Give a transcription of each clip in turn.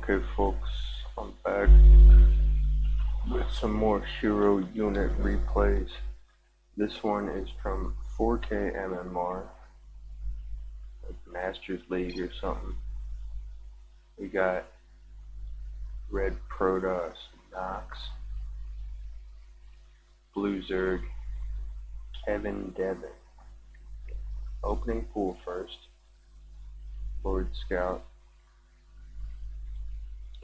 Okay, folks, I'm back with some more hero unit replays. This one is from 4K MMR, like Masters League or something. We got Red Protoss, Nox, Blue Zerg, Kevin Devin. Opening pool first. Lord Scout.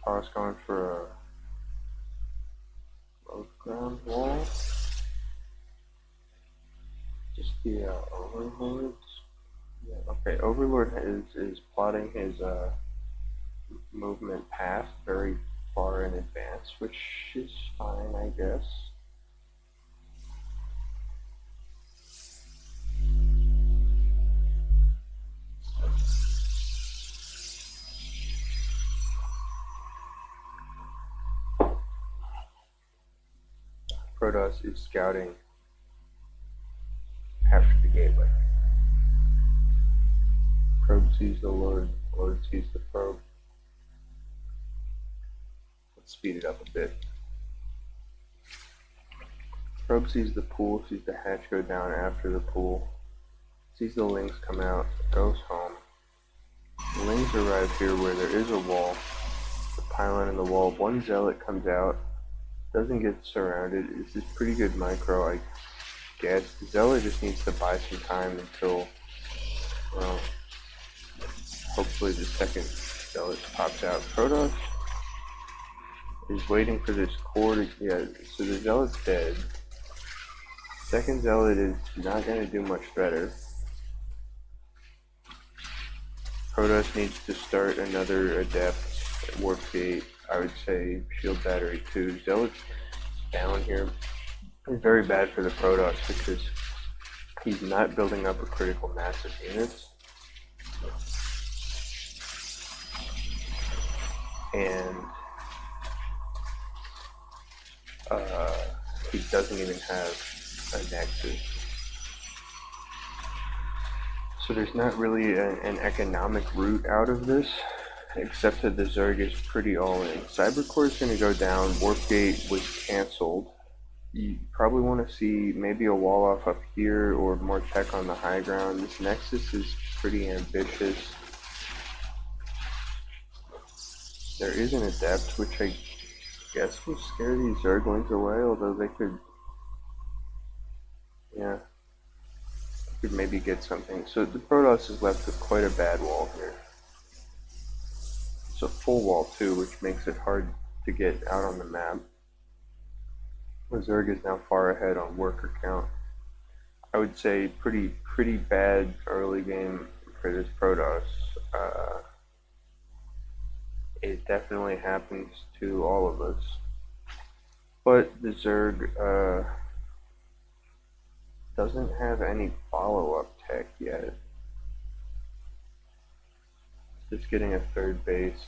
Toss going for a both ground wall. Just the Overlords. Yeah, okay, Overlord is plotting his movement path very far in advance, which is fine, I guess. Protoss is scouting after the gateway. Probe sees the Lord, Lord sees the probe. Let's speed it up a bit. Probe sees the pool, sees the hatch go down after the pool, sees the Lings come out, goes home. The Lings arrive here where there is a wall, the pylon in the wall. One Zealot comes out, doesn't get surrounded. This is pretty good micro, I guess. The Zealot just needs to buy some time until, well, hopefully the second Zealot pops out. Protoss is waiting for this core to, yeah, so the Zealot's dead. Second Zealot is not going to do much better. Protoss needs to start another Adept Warp Gate. I would say Shield Battery 2. Zealot's down here. It's very bad for the Protoss because he's not building up a critical mass of units. And he doesn't even have a Nexus. So there's not really an economic route out of this, except that the Zerg is pretty all in. Cybercore is going to go down. Warpgate was cancelled. You probably want to see maybe a wall off up here or more tech on the high ground. This Nexus is pretty ambitious. There is an Adept, which I guess will scare these Zerglings away, although they could, yeah, could maybe get something. So the Protoss is left with quite a bad wall here. It's a full wall too, which makes it hard to get out on the map. The Zerg is now far ahead on worker count. I would say pretty bad early game for this Protoss. It definitely happens to all of us. But the Zerg doesn't have any follow-up tech yet. Just getting a third base.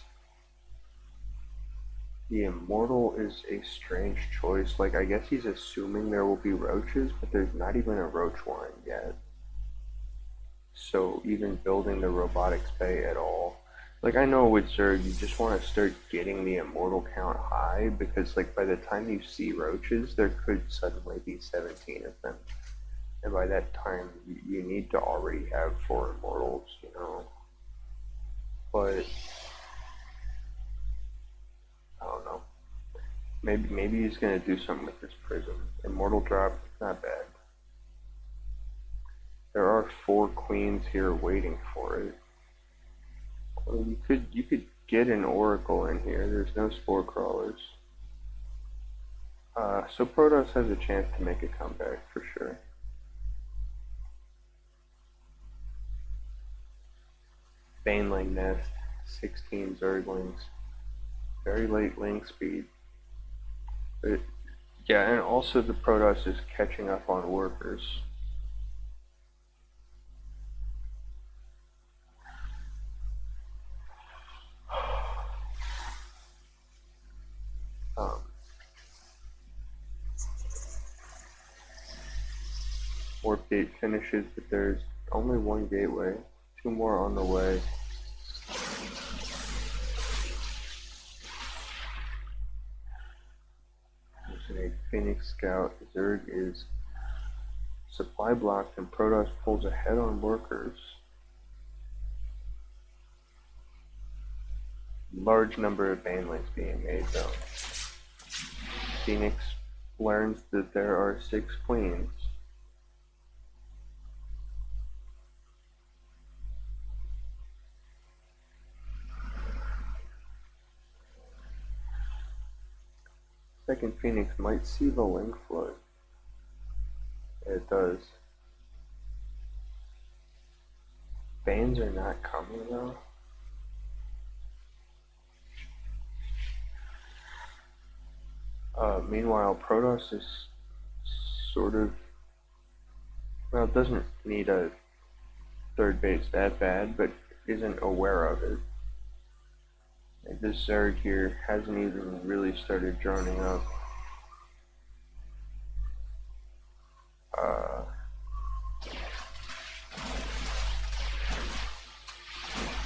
The Immortal is a strange choice. Like, I guess he's assuming there will be roaches, but there's not even a roach line yet. So even building the robotics bay at all. Like, I know with Zerg, you just want to start getting the Immortal count high, because, like, by the time you see roaches, there could suddenly be 17 of them. And by that time, you need to already have 4 Immortals, you know. But I don't know. Maybe he's gonna do something with this prism. Immortal drop, not bad. There are 4 queens here waiting for it. Well, you could get an oracle in here. There's no spore crawlers. So Protoss has a chance to make a comeback for sure. Baneling Nest, 16 Zerglings. Very late link speed. But, yeah, and also the Protoss is catching up on workers. Warp gate finishes, but there's only 1 gateway. 2 more on the way. Phoenix Scout. Zerg is supply blocked and Protoss pulls ahead on workers. Large number of banelings being made though. Phoenix learns that there are 6 queens. Second Phoenix might see the link flood. It does. Bans are not coming though. Meanwhile, Protoss is sort of, well, it doesn't need a third base that bad, but isn't aware of it. Like this Zerg here hasn't even really started droning up.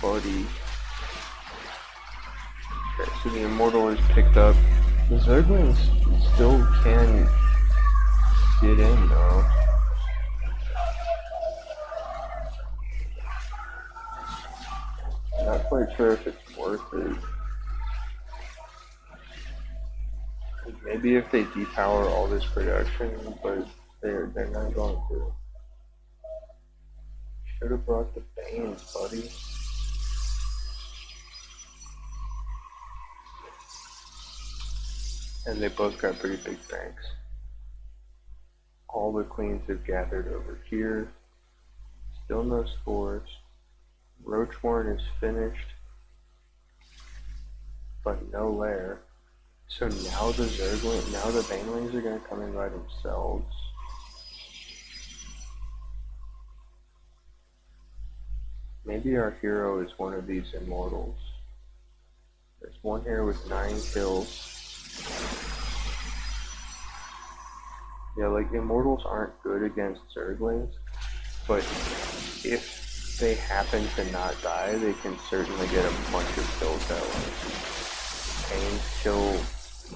Buddy. Okay, so the Immortal is picked up. The Zerglings still can get in though. Not quite sure if it's worth it. Maybe if they depower all this production, but they're not going to. Should have brought the Banes, buddy. And they both got pretty big banks. All the queens have gathered over here. Still no spores. Roachborn is finished, but no lair. So now the Zergling, now the Banelings are going to come in by themselves. Maybe our hero is one of these Immortals. There's one here with 9 kills. Yeah, like Immortals aren't good against Zerglings, but if they happen to not die, they can certainly get a bunch of kills that way. Pains kill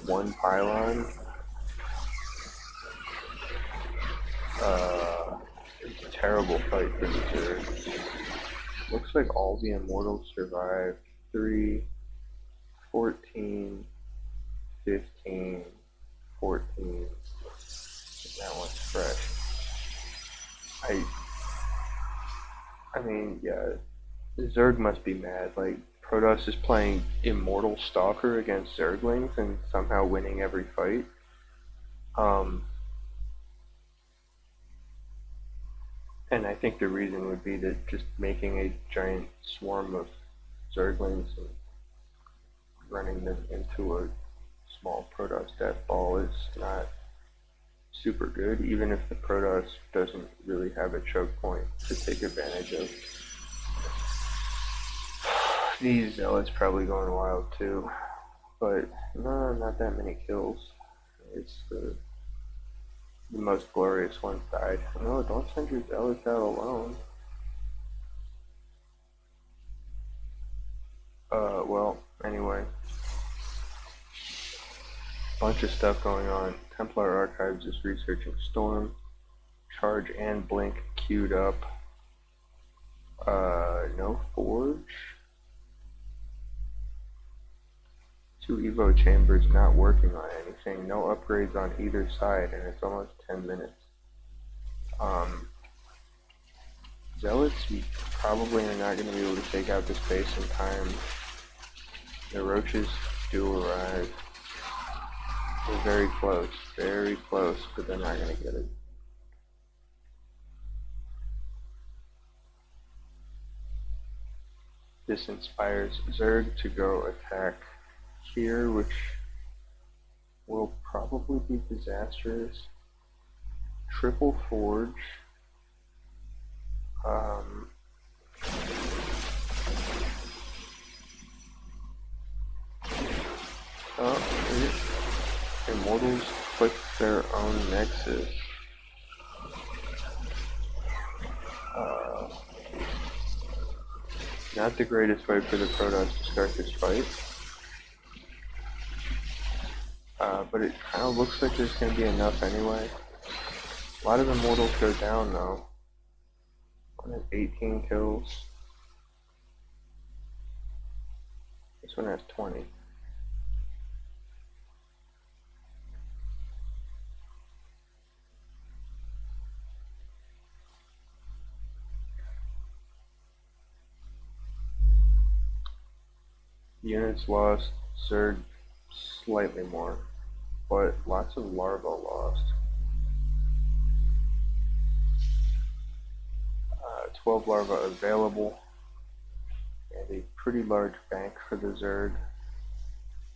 1 pylon. It's a terrible fight for the Zerg. Looks like all the Immortals survived. 3, 14, 15, 14. That one's fresh. I mean, yeah, Zerg must be mad. Like, Protoss is playing Immortal Stalker against Zerglings and somehow winning every fight. And I think the reason would be that just making a giant swarm of Zerglings and running them into a small Protoss death ball is not super good, even if the Protoss doesn't really have a choke point to take advantage of. These Zealots probably going wild too, but no, not that many kills. It's the most glorious ones died. No, don't send your Zealots out alone. Well, anyway. Bunch of stuff going on. Templar Archives is researching Storm. Charge and Blink queued up. No Forge. 2 Evo chambers not working on anything. No upgrades on either side, and it's almost 10 minutes. Zealots probably are not going to be able to take out this base in time. The Roaches do arrive. They're very close, but they're not going to get it. This inspires Zerg to go attack here, which will probably be disastrous. Triple Forge. Immortals click their own Nexus. Not the greatest way for the Protoss to start this fight. But it kind of looks like there's going to be enough anyway. A lot of immortals go down though. One has 18 kills. This one has 20. Units lost, Zerg slightly more, but lots of larvae lost. 12 larvae available, and a pretty large bank for the Zerg.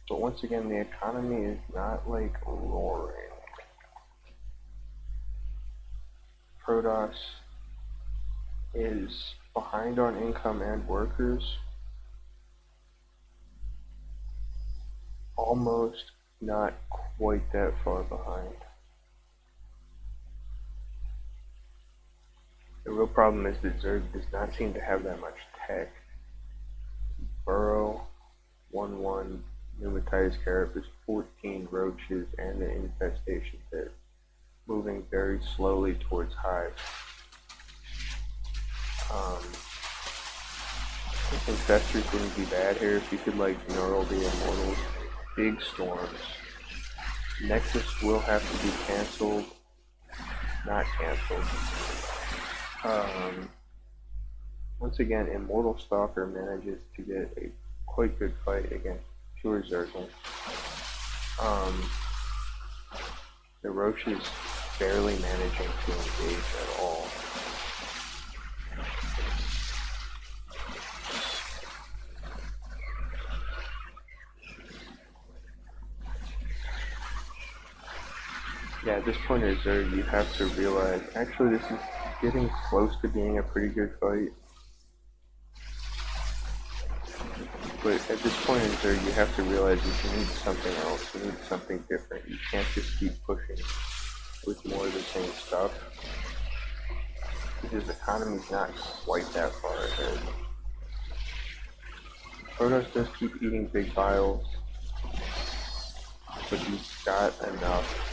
But once again, the economy is not like roaring. Protoss is behind on income and workers. Almost not quite that far behind. The real problem is that Zerg does not seem to have that much tech. Burrow, 1-1, pneumatized carapace, 14 roaches, and an infestation pit, moving very slowly towards hive. Infestors wouldn't be bad here if you could like knurl the immortals. Big storms. Nexus will have to be cancelled. Not cancelled. Once again, Immortal Stalker manages to get a quite good fight against pure Zerglings. The Roche is barely managing to engage at all. Yeah, at this point in Zerg, you have to realize, actually this is getting close to being a pretty good fight. But at this point in Zerg, you have to realize that you need something else, you need something different. You can't just keep pushing with more of the same stuff, because the economy's not quite that far ahead. Protoss does keep eating big vials, but he's got enough.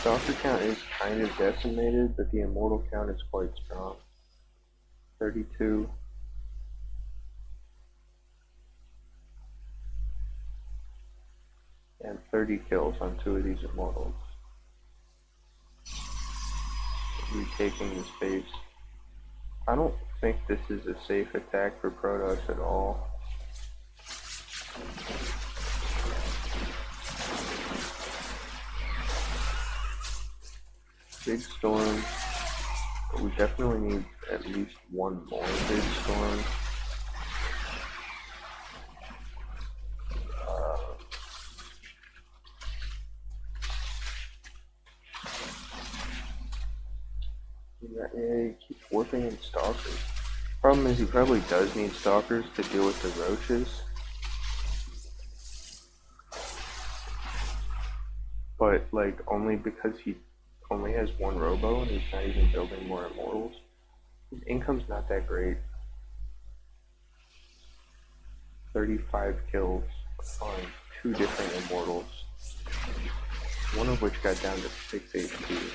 Stalker count is kind of decimated, but the immortal count is quite strong. 32. And 30 kills on 2 of these immortals. Retaking the space. I don't think this is a safe attack for Protoss at all. Big storm. We definitely need at least one more big storm. Yeah, he keeps warping in stalkers. Problem is he probably does need stalkers to deal with the roaches. But like only because he only has one robo and he's not even building more immortals. His income's not that great. 35 kills on 2 different immortals. One of which got down to 6 HP.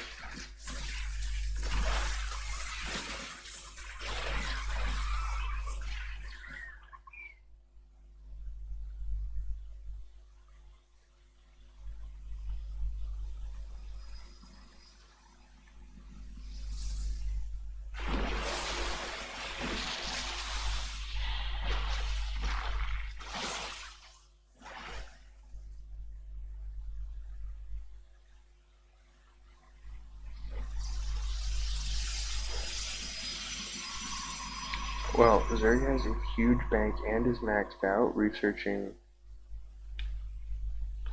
Well, Zerg has a huge bank and is maxed out, researching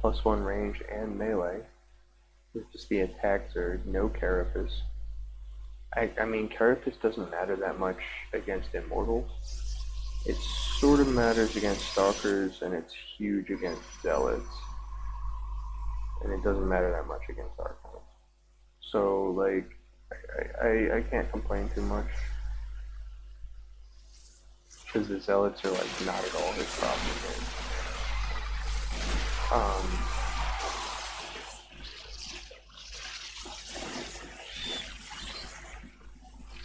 +1 range and melee. With just the attack Zerg, no carapace. I mean, carapace doesn't matter that much against immortals. It sort of matters against stalkers, and it's huge against zealots. And it doesn't matter that much against archons. So, like, I can't complain too much. Because the zealots are like not at all his problem. Um,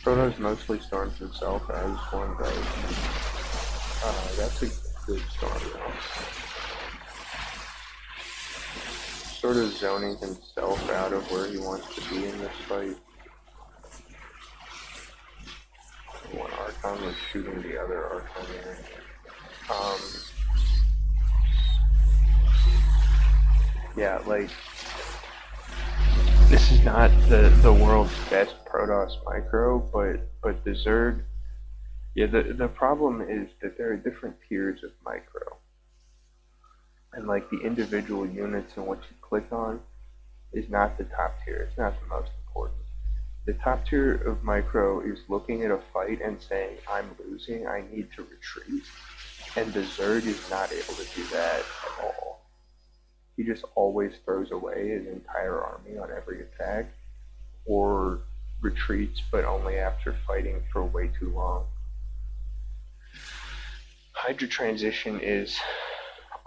Protoss mostly storms himself as one does. That's a good storm though. Sort of zoning himself out of where he wants to be in this fight. One Archon was shooting the other Archon there. Yeah, like, this is not the world's best Protoss micro, but the Zerg, yeah, the problem is that there are different tiers of micro. And like the individual units and what you click on is not the top tier, it's not the most important. The top tier of micro is looking at a fight and saying, I'm losing, I need to retreat. And the Zerg is not able to do that at all. He just always throws away his entire army on every attack, or retreats, but only after fighting for way too long. Hydra transition is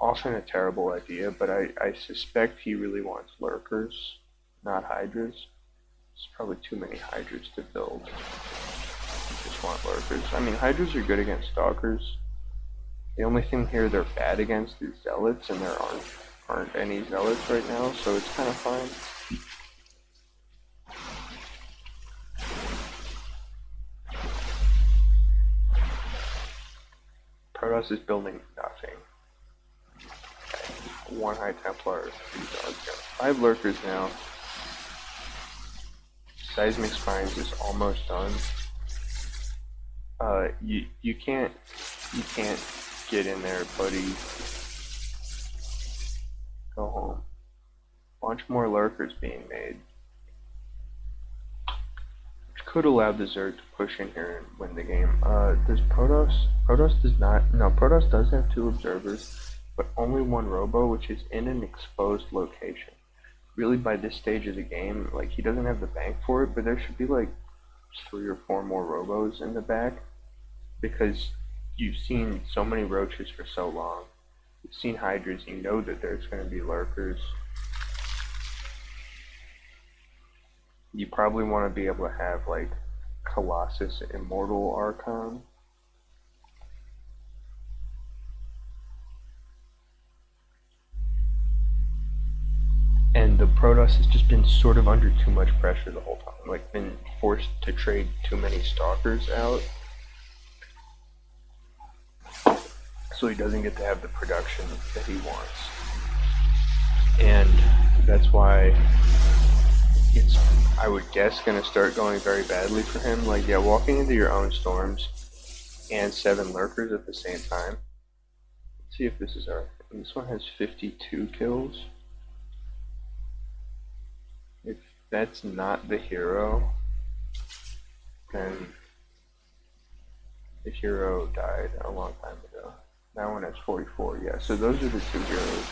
often a terrible idea, but I suspect he really wants lurkers, not hydras. There's probably too many hydras to build. Just want lurkers. I mean, hydras are good against stalkers. The only thing here they're bad against is zealots, and there aren't any zealots right now, so it's kind of fine. Protoss is building nothing. Okay. One High Templar, 3 dogs. 5 lurkers now. Seismic Spines is almost done. You can't get in there, buddy. Go home. Bunch more lurkers being made, which could allow the Zerg to push in here and win the game. Does Protoss does not. No, Protoss does have 2 observers, but only 1 robo, which is in an exposed location. Really, by this stage of the game, like, he doesn't have the bank for it, but there should be like 3 or 4 more robos in the back, because you've seen so many roaches for so long. You've seen hydras, you know that there's going to be lurkers. You probably want to be able to have like Colossus Immortal Archon. And the Protoss has just been sort of under too much pressure the whole time, like been forced to trade too many stalkers out, so he doesn't get to have the production that he wants. And that's why it's, I would guess, going to start going very badly for him. Like, yeah, walking into your own storms and 7 lurkers at the same time. Let's see if this is our... This one has 52 kills. If that's not the hero, then the hero died a long time ago. That one has 44, yeah. So those are the 2 heroes.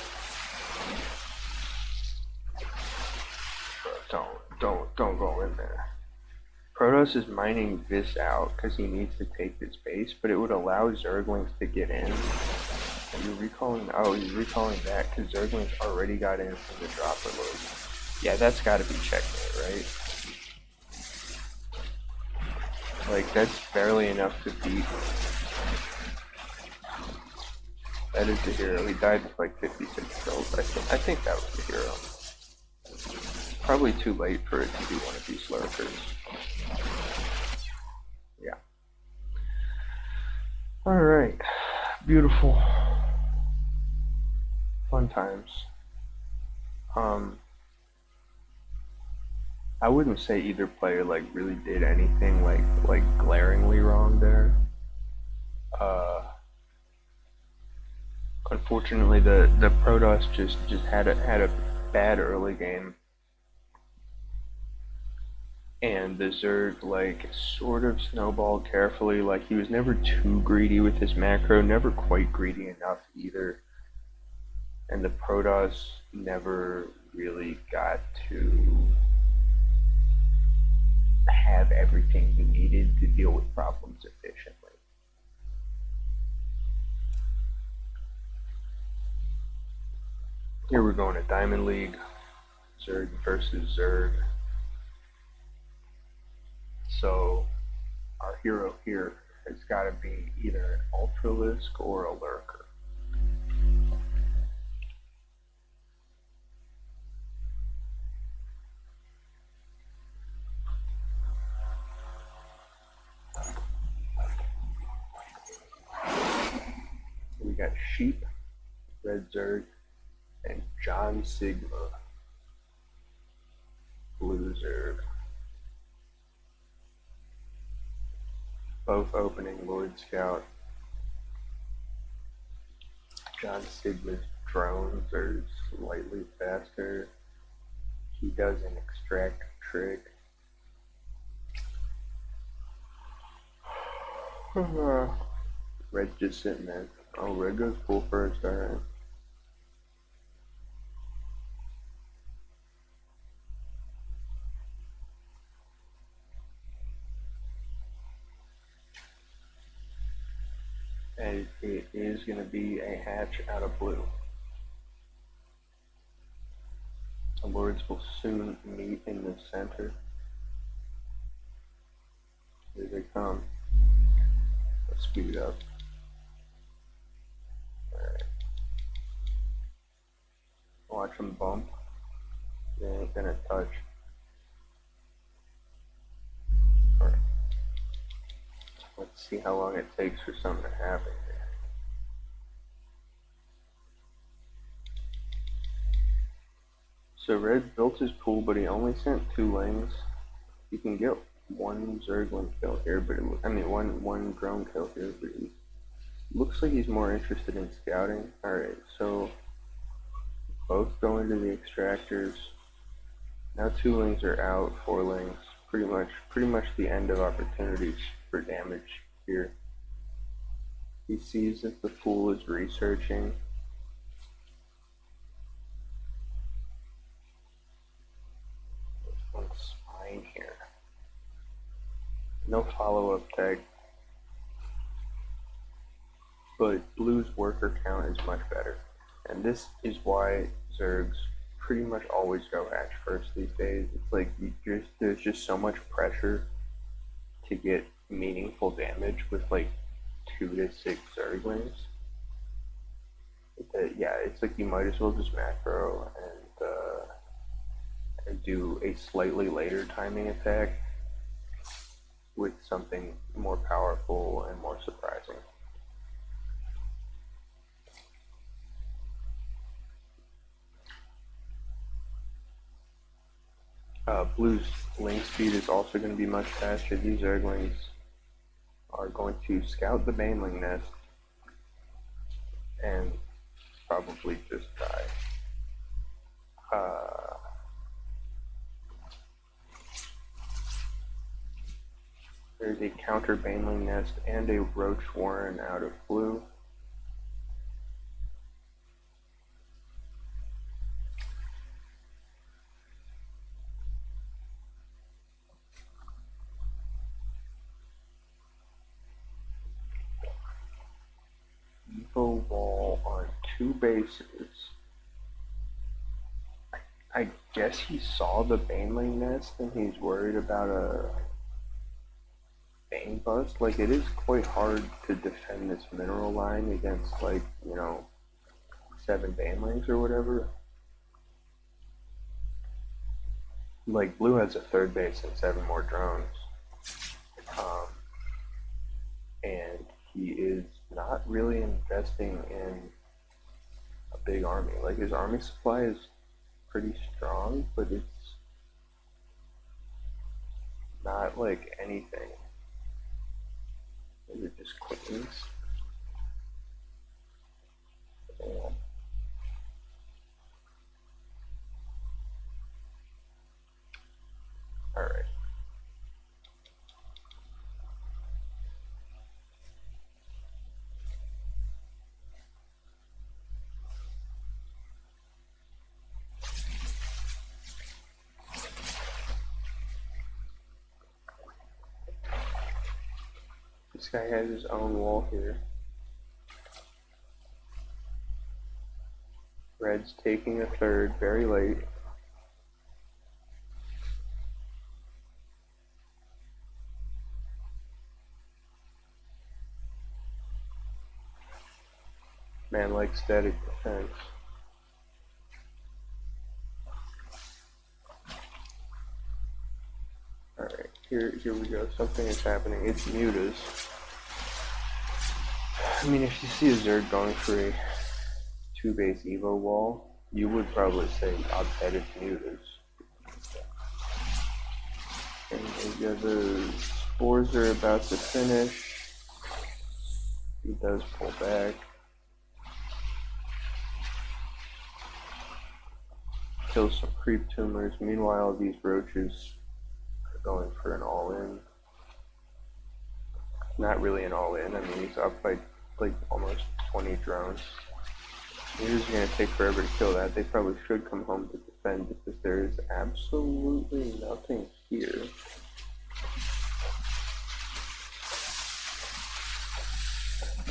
Don't go in there. Protoss is mining this out because he needs to take this base, but it would allow Zerglings to get in. Are you recalling? Oh, he's recalling that because Zerglings already got in from the dropper load. Yeah, that's got to be checkmate, right? Like, that's barely enough to beat. That is the hero. He died with like 56 kills. I think that was the hero. Probably too late for it to be one of these lurkers. Yeah. Alright. Beautiful. Fun times. I wouldn't say either player like really did anything like glaringly wrong there. Unfortunately, the Protoss just had a bad early game, and the Zerg like sort of snowballed carefully. Like, he was never too greedy with his macro, never quite greedy enough either, and the Protoss never really got to have everything he needed to deal with problems efficiently. Here we're going to Diamond League, Zerg versus Zerg. So our hero here has got to be either an Ultralisk or a Lurker. We got Sheep, Red Zerg, and John Sigma, Blue Zerg. Both opening Lord Scout. John Sigma's drones are slightly faster. He does an extract trick. Red's just sitting there. Oh, Red goes full first, alright. And it is going to be a hatch out of blue. The Lords will soon meet in the center. Here they come. Let's speed up. Alright. Watch them bump. They ain't gonna touch. Alright. Let's see how long it takes for something to happen here. So Red built his pool, but he only sent 2 lanes. You can get 1 Zergling kill here, but one drone kill here, but he looks like he's more interested in scouting. Alright, so both go into the extractors. Now 2 lanes are out, 4 lanes. Pretty much the end of opportunities for damage here. He sees that the pool is researching. There's one spine here. No follow-up tag. But Blue's worker count is much better. And this is why Zergs pretty much always go hatch first these days. It's like there's just so much pressure to get meaningful damage with like 2 to 6 Zerglings. Yeah, it's like you might as well just macro and do a slightly later timing attack with something more powerful and more surprising. Blue's link speed is also going to be much faster. These Zerglings are going to scout the Baneling nest and probably just die. There's a counter Baneling nest and a Roach Warren out of blue. Evo wall on 2 bases. I guess he saw the Baneling nest and he's worried about a Bane bust. Like, it is quite hard to defend this mineral line against, like, 7 Banelings or whatever. Like, Blue has a 3rd base and 7 more drones. And he is not really investing in a big army. Like, his army supply is pretty strong, but it's not like anything. Is it just queens? Yeah. Alright. This guy has his own wall here. Red's taking a third, very late. Man likes static defense. Alright, here we go. Something is happening. It's mutas. I mean, if you see a Zerg going for a 2-base Evo wall, you would probably say, I'll bet it's mutas. And the spores are about to finish. He does pull back. Kills some creep tumors. Meanwhile, these roaches are going for an all-in. Not really an all-in. I mean, he's up by like almost 20 drones. Mutas are going to take forever to kill that. They probably should come home to defend because there is absolutely nothing here.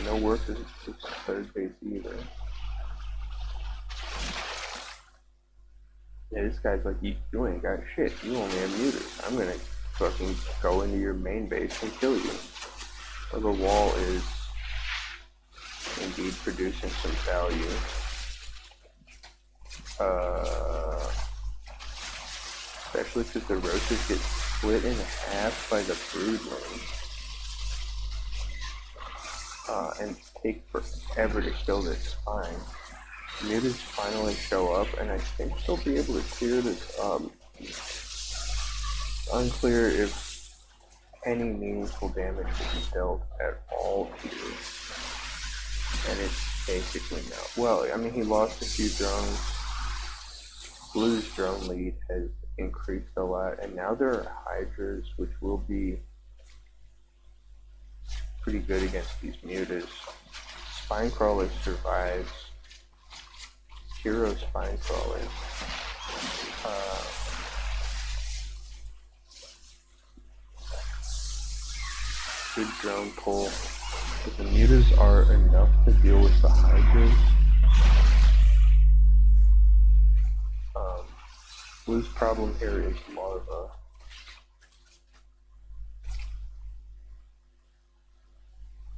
No work as its third base either. Yeah, this guy's like, you ain't got shit. You only have mutas. I'm gonna fucking go into your main base and kill you. So the wall is indeed producing some value. Especially because the roaches get split in half by the broodlings. And take forever to kill this spine. Mutas finally show up, and I think they'll be able to clear this up. It's unclear if any meaningful damage will be dealt at all here. And it's basically no. Well, I mean, he lost a few drones. Blue's drone lead has increased a lot, and now there are Hydras, which will be pretty good against these mutas. Spinecrawler survives. Hero Spinecrawler. Good drone pull. But the mutas are enough to deal with the Hydras. Blue's problem here is larva.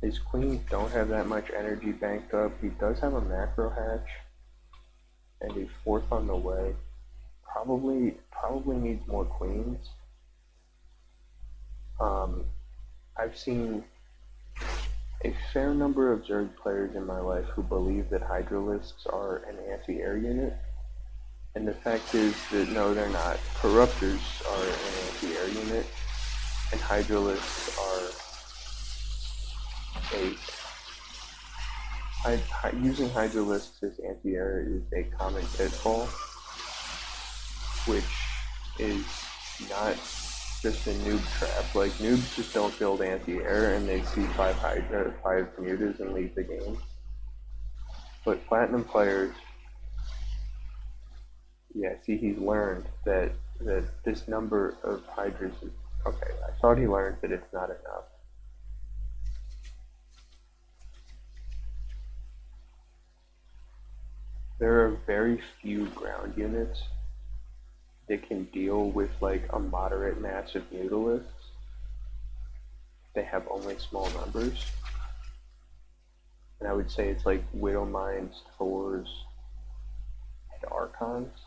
His queens don't have that much energy banked up. He does have a macro hatch and a fourth on the way. Probably needs more queens. I've seen a fair number of Zerg players in my life who believe that Hydralisks are an anti-air unit. And the fact is that no, they're not. Corruptors are an anti-air unit, and Hydralisks are using Hydralisks as anti-air is a common pitfall, which is not just a noob trap. Like, noobs just don't build anti-air and they see 5 mutas and leave the game. But platinum players, yeah, see, he's learned that this number of Hydras is, okay, I thought he learned that it's not enough. There are very few ground units that can deal with like a moderate mass of mutalisks. They have only small numbers. And I would say it's like Widowmines, Thors, and Archons.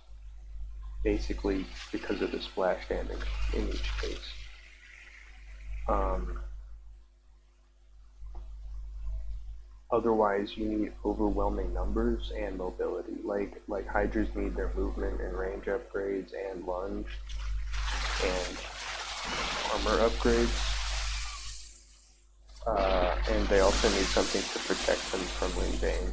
Basically because of the splash damage in each case. Otherwise, you need overwhelming numbers and mobility. Like Hydras need their movement and range upgrades and lunge and armor upgrades. And they also need something to protect them from Wind Bane.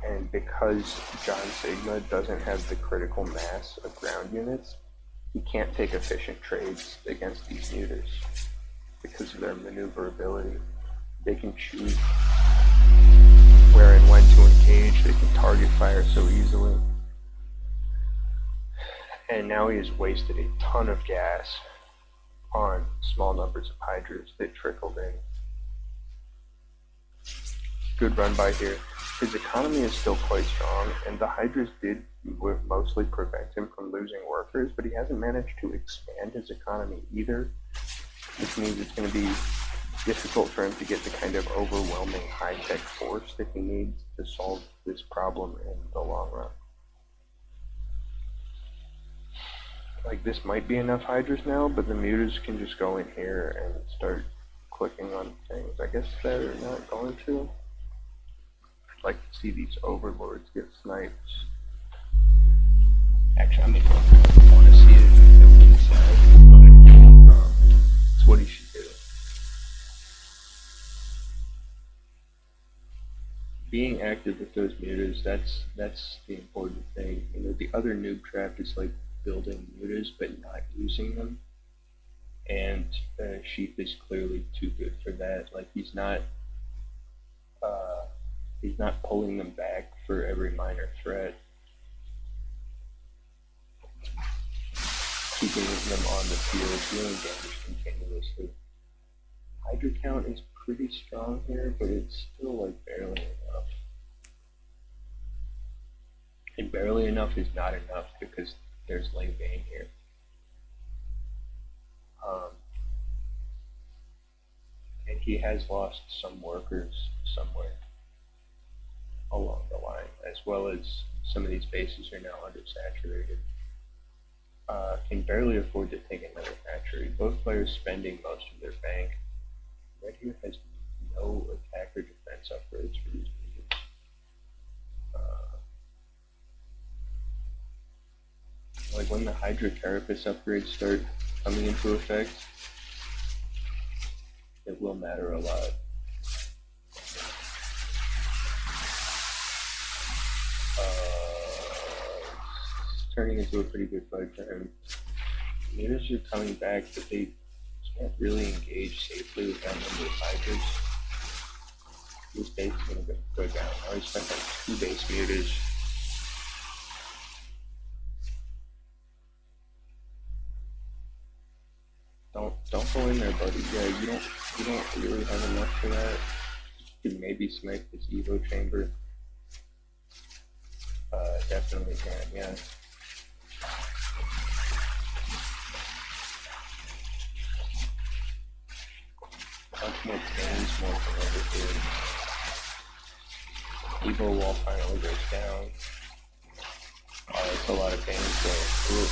And because John Sigma doesn't have the critical mass of ground units, he can't take efficient trades against these mutas because of their maneuverability. They can choose where and when to engage, they can target fire so easily. And now he has wasted a ton of gas on small numbers of hydras that trickled in. Good run by here. His economy is still quite strong, and the hydras did mostly prevent him from losing workers, but he hasn't managed to expand his economy either, which means it's going to be difficult for him to get the kind of overwhelming high-tech force that he needs to solve this problem in the long run. Like, this might be enough hydras now, but the mutas can just go in here and start clicking on things. I guess they're not going to. Like to see these overlords get sniped. Actually, I mean, I want to see it inside, but it's what he should do. Being active with those mutas, that's the important thing. You know, the other noob trap is like building mutas but not using them, and Sheep is clearly too good for that. Like he's not pulling them back for every minor threat, keeping them on the field, dealing damage continuously. Hydra count is pretty strong here, but it's still like barely enough. And barely enough is not enough because there's Lane Bane here. And he has lost some workers somewhere along the line, as well as some of these bases are now undersaturated. Can barely afford to take another factory. Both players spending most of their bank. Red here has no attack or defense upgrades for these units. Like when the Hydra Carapace upgrades start coming into effect, it will matter a lot. It's turning into a pretty good fight for him. Mutas are coming back, but they can't really engage safely with that number of Hydras. This base is going to go down. I already spent like 2 base mutas. Don't go in there, buddy. Yeah, you don't really have enough for that. You can maybe snipe this Evo chamber. Definitely can, yeah. Bunch more pains, more from over here. Evo wall finally goes down. Oh, that's a lot of pains though. Ooh.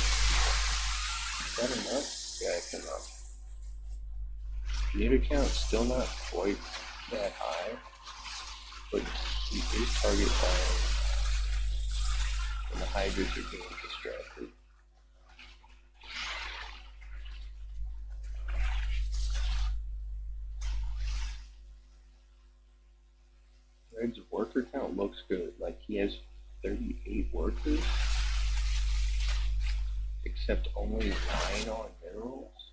Is that enough? Yeah, it's enough. Muta count still not quite that high, but he is target firing, and the Hydras are being distracted. Red's worker count looks good. Like he has 38 workers, except only 9 on minerals.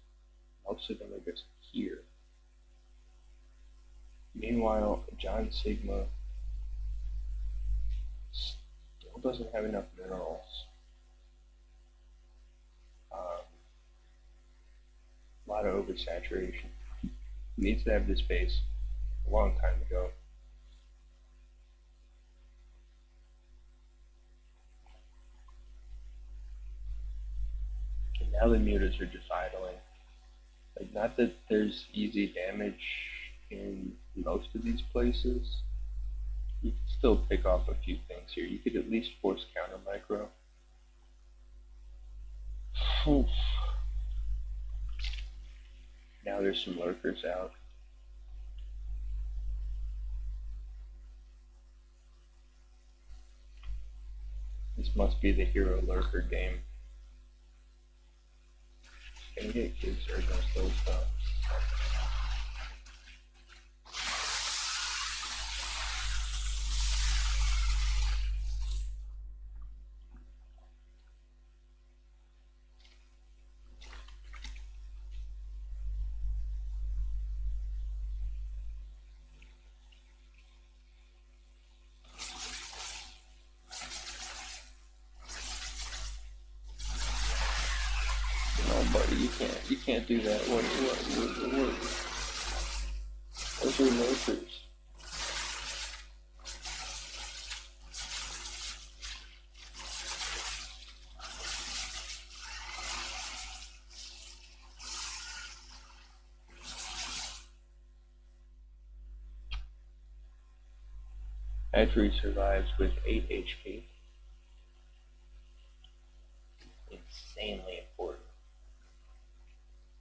Most of them are just here. Meanwhile, John Sigma still doesn't have enough minerals. A lot of oversaturation. He needs to have this base a long time ago. And now the mutas are just idling. Like, not that there's easy damage in most of these places. You can still pick off a few things here. You could at least force counter micro. Now there's some lurkers out. This must be the hero lurker game. Gonna get kids are gonna slow stuff. Buddy. You can't do that. What? Those are lurkers. Hatchery survives with 8 HP. Insanely important.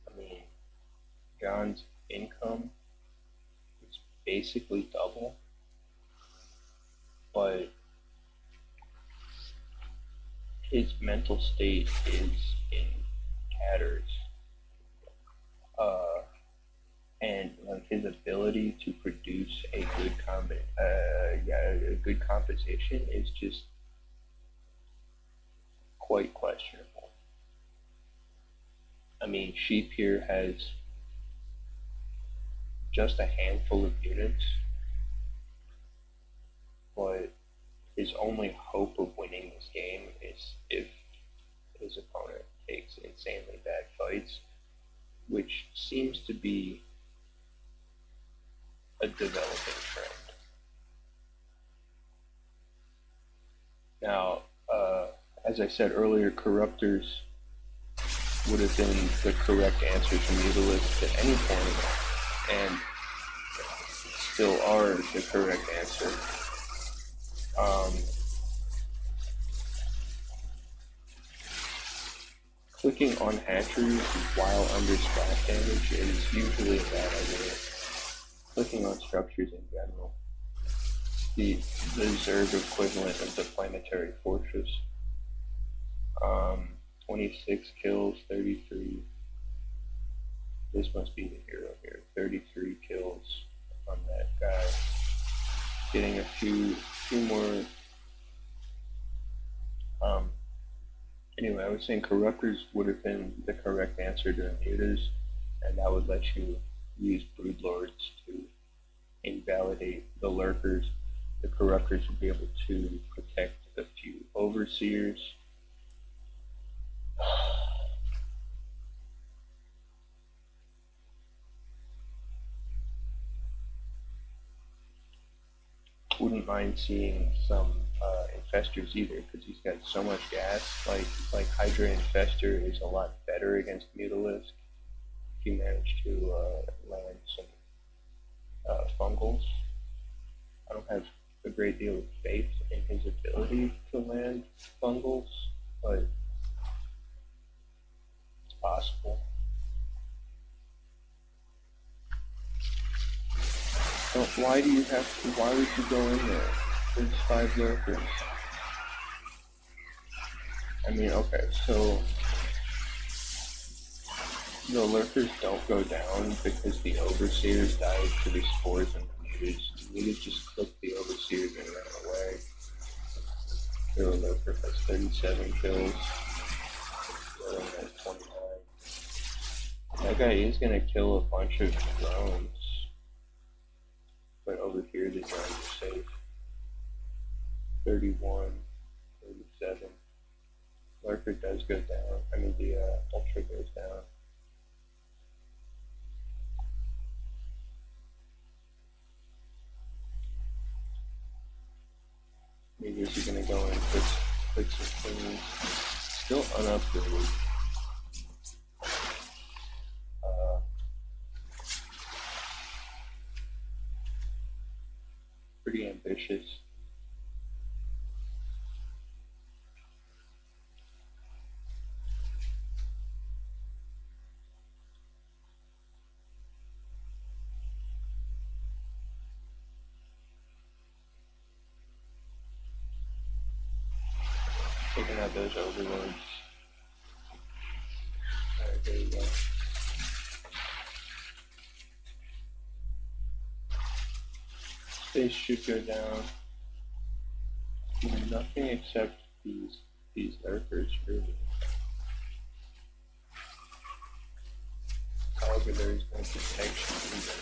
I mean, John's income is basically double, but his mental state is in tatters. And like his ability to produce a good composition is just quite questionable. I mean, Sheep here has just a handful of units, but his only hope of winning this game is if his opponent takes insanely bad fights, which seems to be a developing trend. Now, as I said earlier, Corruptors would have been the correct answer to Mutalisks at any point, and still are the correct answer. Clicking on hatcheries while under splash damage is usually a bad idea. Clicking on structures in general. The Zerg equivalent of the Planetary Fortress. 26 kills, 33. This must be the hero here. 33 kills on that guy. Getting a few more. Anyway, I was saying Corruptors would have been the correct answer to Mutas, and that would let you use Broodlords to invalidate the Lurkers. The Corruptors would be able to protect a few Overseers. Wouldn't mind seeing some Infestors either, because he's got so much gas. Like Hydra Infestor is a lot better against Mutalisk if you manage to land some fungals. I don't have a great deal of faith in his ability to land fungals, but it's possible. So why would you go in there? There's 5 lurkers. I mean, okay, so the lurkers don't go down because the Overseers died to the spores and the mutas. The mutas just clipped the Overseers and ran away. The lurker has 37 kills. The other one has 29. That guy is gonna kill a bunch of drones. But over here the drones are safe. 31, 37. Lurker does go down. I mean, the Ultra goes down. Maybe is he gonna go and click some things. Still unupgraded. Pretty ambitious. Taking out those overloads. Alright, there you go. Space should go down. Nothing except these lurkers, really. However, there's no protection either.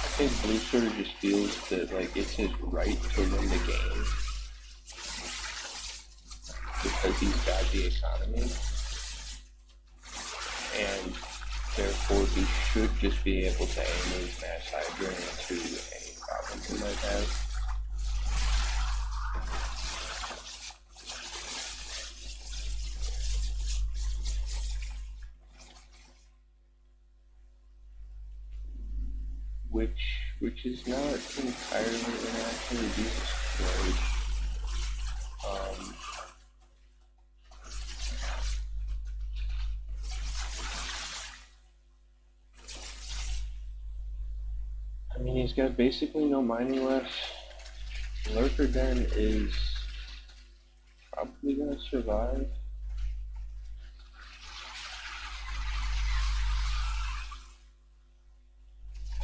I think Blue sort of just feels that like it's his right to win the game because he's got the economy. Therefore, he should just be able to aim his Mass Hydra into any problem he might have. Which is not entirely inaccurate. Jesus Christ. I mean, he's got basically no mining left. Lurker Den is probably gonna survive.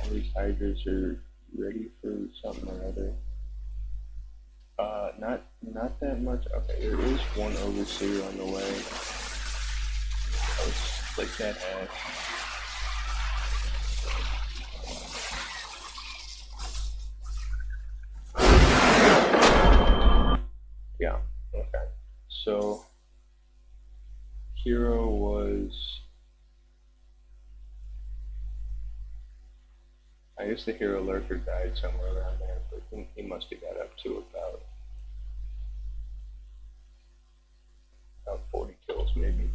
All these Hydras are ready for something or other. Not that much. Okay, there is one Overseer on the way. Let's click that hash. Yeah, okay. So, Hero was... I guess the Hero Lurker died somewhere around there, but he must have got up to about 40 kills, maybe.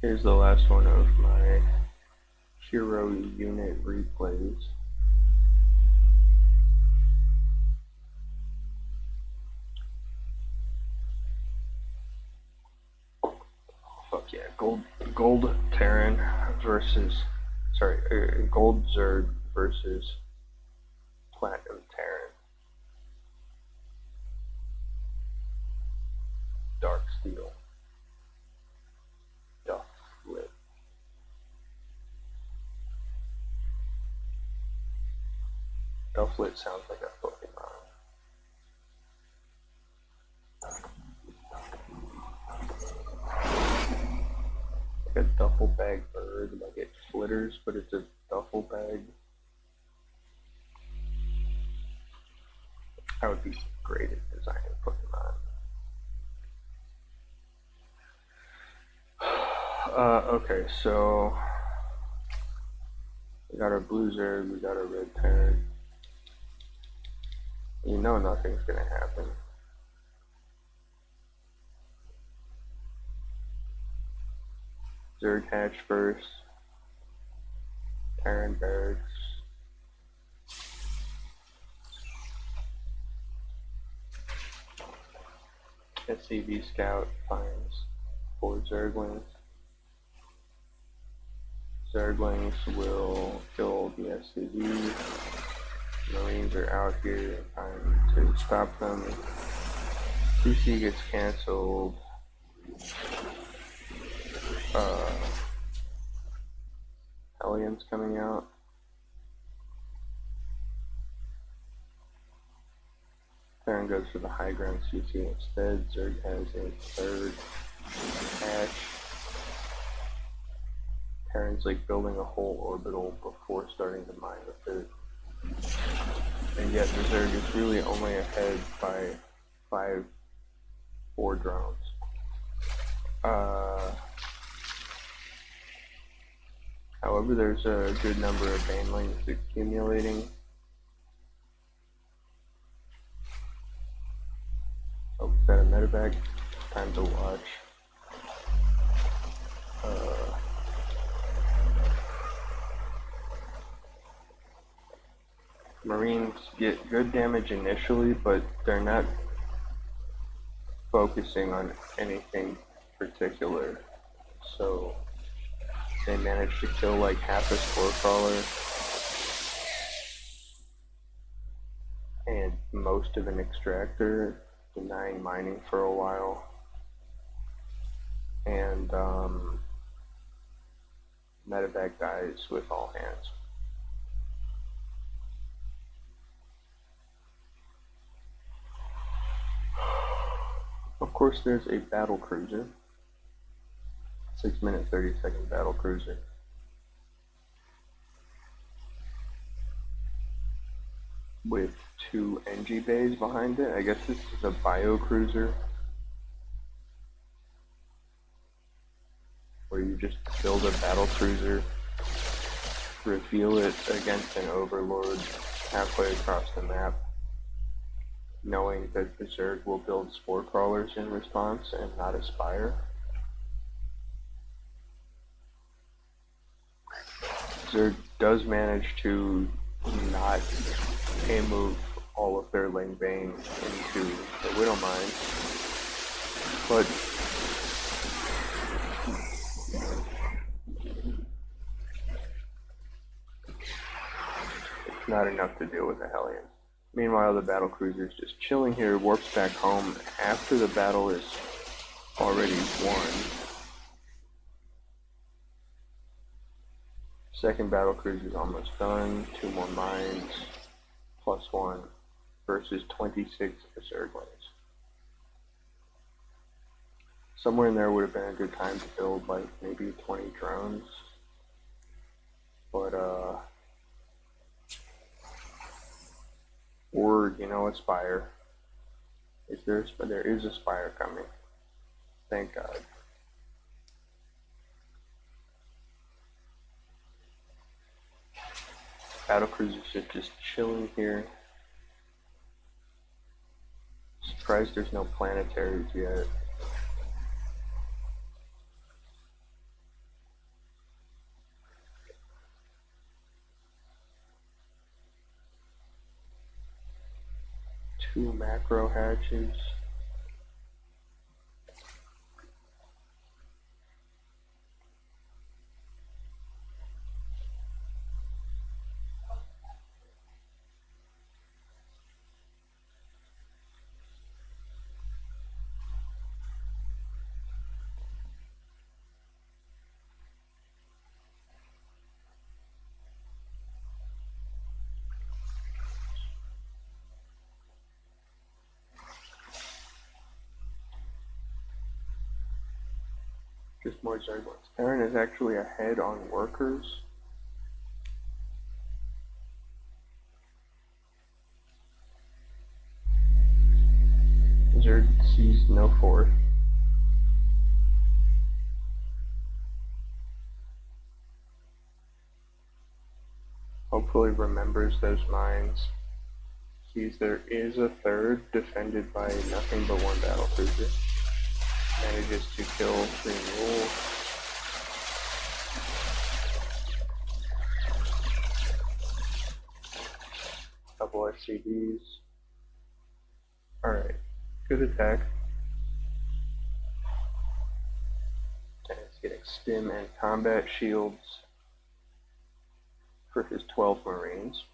Here's the last one of my Hero unit replays. Fuck yeah, gold Terran versus, gold Zerg versus platinum Terran. Dark Steel. Duff Lit. Duff Lit sounds like a Pokemon. Like a duffel bag bird, like it flitters, but it's a duffel bag. That would be great at designing Pokemon. Okay, so we got our blue Zerg, we got our red Terran. You know nothing's gonna happen. Zerg hatch first. Terran barracks. SCV scout finds 4 Zerglings. Zerglings will kill the SCV. Marines are out here trying to stop them. CC gets cancelled. Hellions coming out. Terran goes for the high ground CC instead. Zerg has a third hatch. Terran's like building a whole orbital before starting to mine with it. And yet the Zerg is really only ahead by 4 drones. However, there's a good number of banelings accumulating. Oh, is that a medevac? Time to watch. Marines get good damage initially, but they're not focusing on anything particular. So they managed to kill like half a spore crawler and most of an extractor, denying mining for a while. And medevac dies with all hands. Of course, there's a battle cruiser, 6-minute 30-second battle cruiser. With 2 NG bays behind it. I guess this is a bio cruiser, where you just build a battle cruiser, reveal it against an overlord halfway across the map, knowing that the Zerg will build spore crawlers in response and not aspire. Zerg does manage to not move all of their Ling Bane into the Widowmine, but it's not enough to deal with the Hellions. Meanwhile, the battle cruiser is just chilling here, warps back home after the battle is already won. Second battle cruiser is almost done. 2 more mines, +1, versus 26 Zerglings. Somewhere in there would have been a good time to build like maybe 20 drones, but or a spire. There is a spire coming. Thank God. Battle cruisers are just chilling here. Surprised there's no planetaries yet. Two macro hatches. Just more Zerglings. Terran is actually ahead on workers. Zerg sees no fourth. Hopefully remembers those mines. Sees there is a third defended by nothing but 1 battle cruiser. Manages to kill 3 mules. Couple SCDs. Alright, good attack. And it's getting stim and combat shields for his 12 Marines.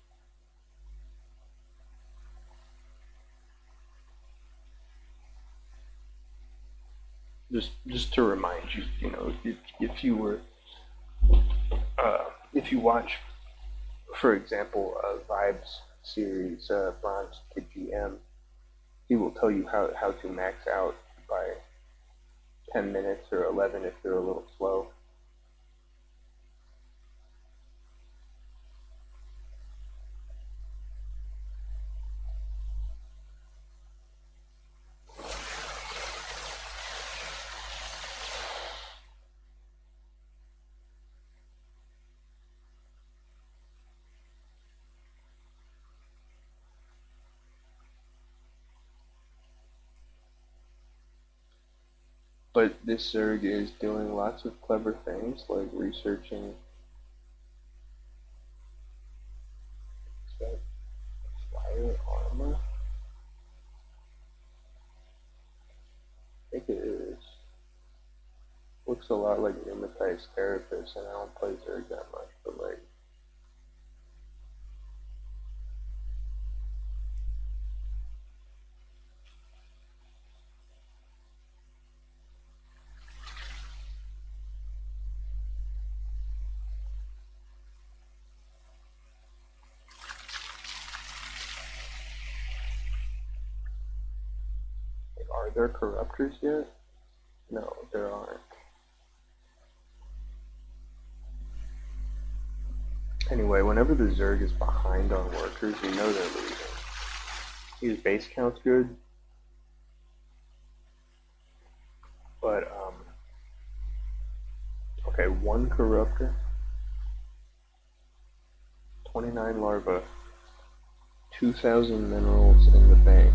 Just to remind you, if you watch, for example, Vibes series, Bronze to GM, he will tell you how to max out by 10 minutes or 11 if they're a little slow. But this Zerg is doing lots of clever things, like researching fire armor. I think it is. Looks a lot like Pneumatized Carapace, and I don't play Zerg that much, but like, Are there corruptors yet? No, there aren't. Anyway, whenever the Zerg is behind on workers, you know they're losing. His base count's good, but, okay, 1 corruptor, 29 larvae, 2,000 minerals in the bank.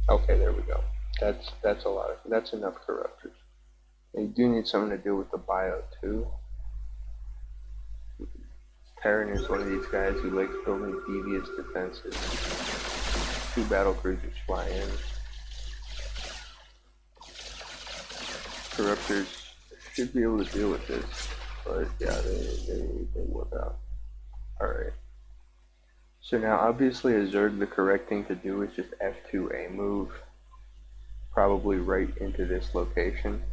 Okay, there we go. That's a lot. That's enough corruptors. And you do need something to do with the bio too. Terran is one of these guys who likes building devious defenses. 2 battle cruisers fly in. Corruptors should be able to deal with this, but yeah, they whip out. Alright. So now obviously a Zerg, the correct thing to do is just F2A move, probably right into this location.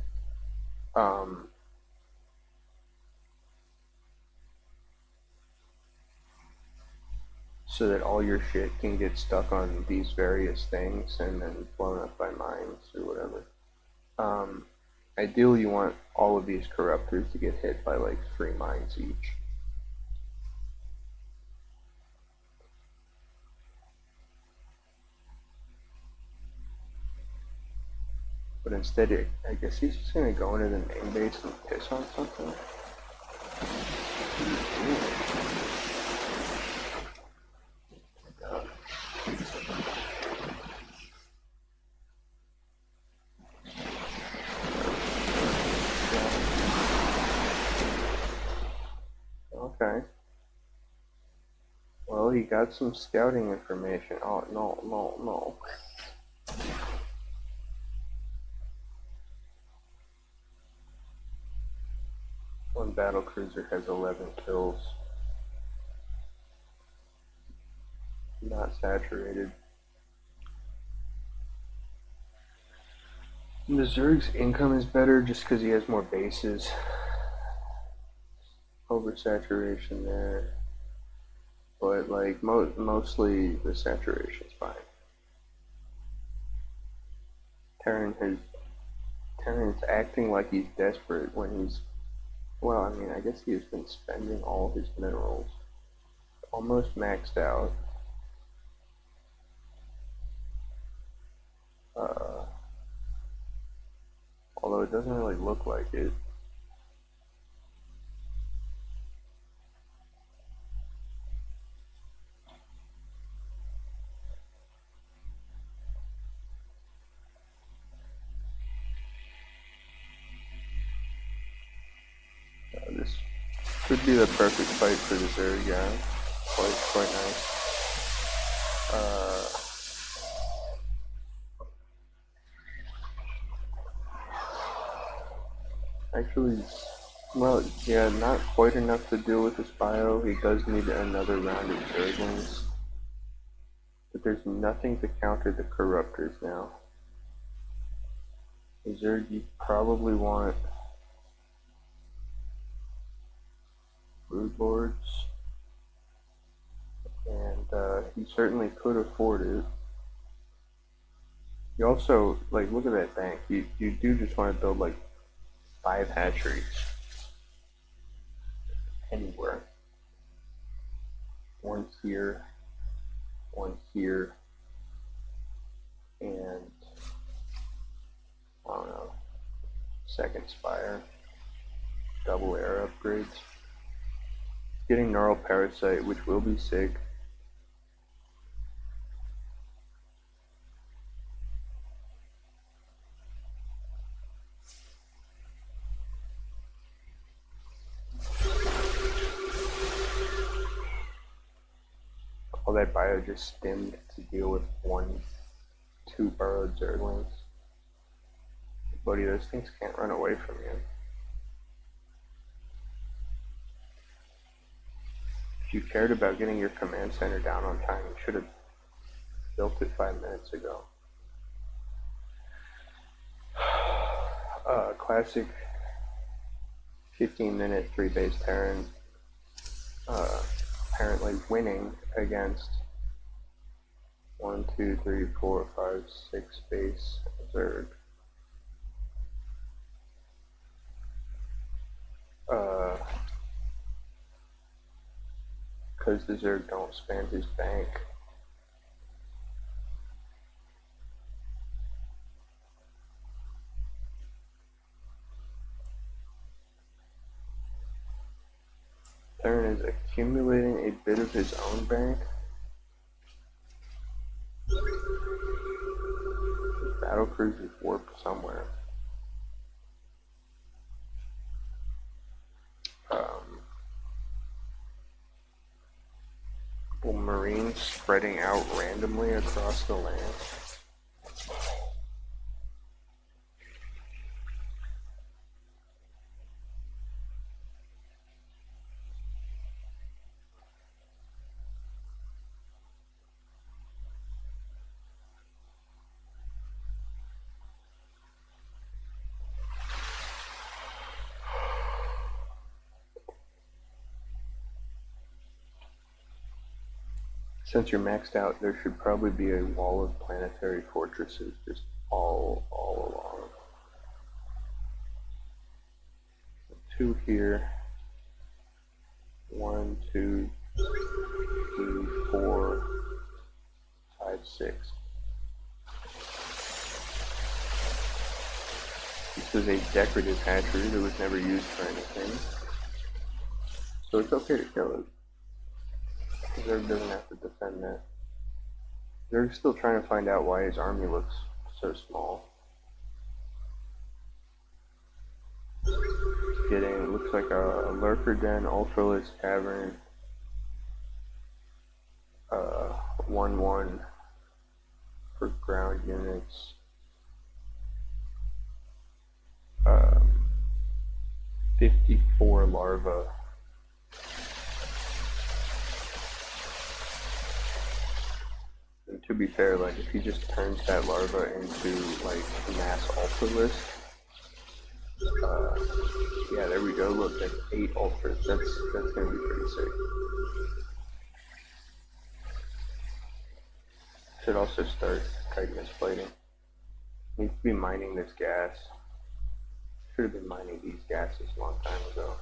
So that all your shit can get stuck on these various things and then blown up by mines or whatever. Ideally you want all of these corruptors to get hit by like 3 mines each. But instead, I guess he's just gonna go into the main base and piss on something. Okay. Well, he got some scouting information. Oh, no. 1 battle cruiser has 11 kills. Not saturated. And the Zerg's income is better just because he has more bases. Oversaturation there. But like mostly the saturation's fine. Terran's acting like he's desperate when he's, well, I mean, I guess he has been spending all his minerals. Almost maxed out. Although it doesn't really look like it. This could be the perfect fight for the Zerg, yeah. Quite nice. Actually, well, yeah, not quite enough to deal with this bio. He does need another round of Zerglings. But there's nothing to counter the Corruptors now. The Zerg, you probably want brood lords, and he certainly could afford it. You also, like, look at that bank. You do just want to build like 5 hatcheries anywhere. 1 here, 1 here, and I don't know, second spire, double air upgrades. Getting Gnarl Parasite, which will be sick. All that bio just stemmed to deal with 2 burrowed Zerglings. Buddy, those things can't run away from you. If you cared about getting your command center down on time, you should have built it 5 minutes ago. Classic 15-minute 3-base Terran. apparently winning against 1, 2, 3, 4, 5, 6 base Zerg. Because the Zerg don't spend his bank. Terran is accumulating a bit of his own bank. Battlecruise is warped somewhere. Marines spreading out randomly across the land. Since you're maxed out, there should probably be a wall of planetary fortresses just all along. 2 here. 1, 2, 3, 4, 5, 6. This is a decorative hatchery that was never used for anything. So it's okay to kill it. Zerg doesn't have to defend that. Zerg's still trying to find out why his army looks so small. Getting, looks like a lurker den, ultralisk tavern, 1-1 for ground units, 54 larvae. And to be fair, like if he just turns that larva into like mass ultralisk, yeah, there we go. Look, that's 8 ultras. That's gonna be pretty sick. Should also start chitinous plating. Needs to be mining this gas. Should have been mining these gases a long time ago.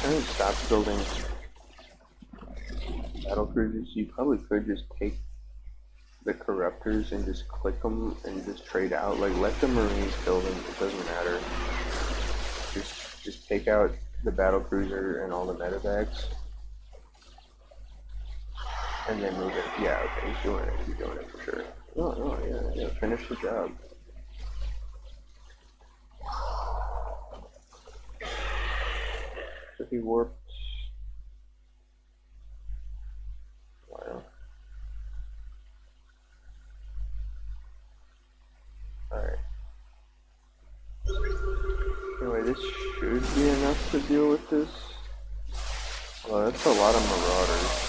I think stop building battle cruisers. You probably could just take the corruptors and just click them and just trade out. Like let the Marines kill them. It doesn't matter. Just take out the battle cruiser and all the medevacs, and then move it. Yeah, okay, he's doing it. He's doing it for sure. No, yeah. Finish the job. So he warped. Wow. Alright. Anyway, this should be enough to deal with this. Well, that's a lot of marauders.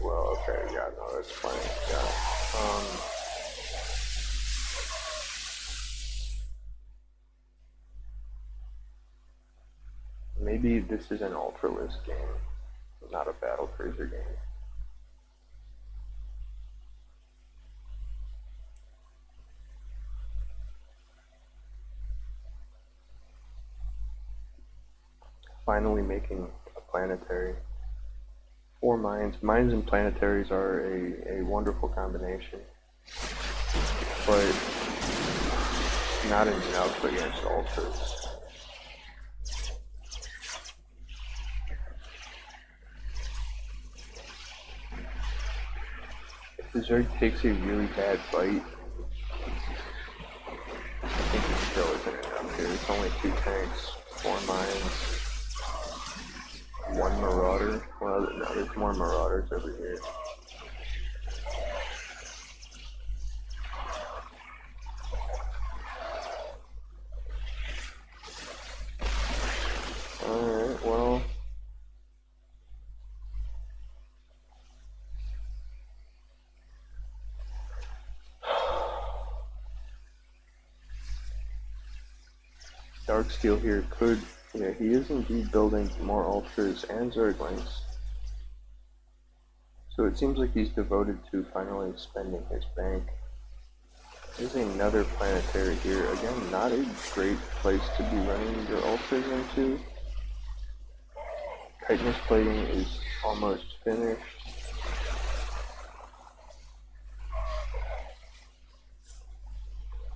Well, okay, yeah, no, that's plenty. Yeah. Maybe this is an ultralisk game, not a battle cruiser game. Finally making a planetary. 4 mines. Mines and planetaries are a wonderful combination, but not enough against ultras. If the Zerg takes a really bad fight, I think it still isn't enough here. It's only 2 tanks, 4 mines, 1 marauder. Well, no, there's more marauders over here. Alright, well. Dark Steel here could, yeah, he is indeed building more Ultras and Zerglings. So it seems like he's devoted to finally spending his bank. There's another planetary here. Again, not a great place to be running your Ultras into. Chitinous plating is almost finished.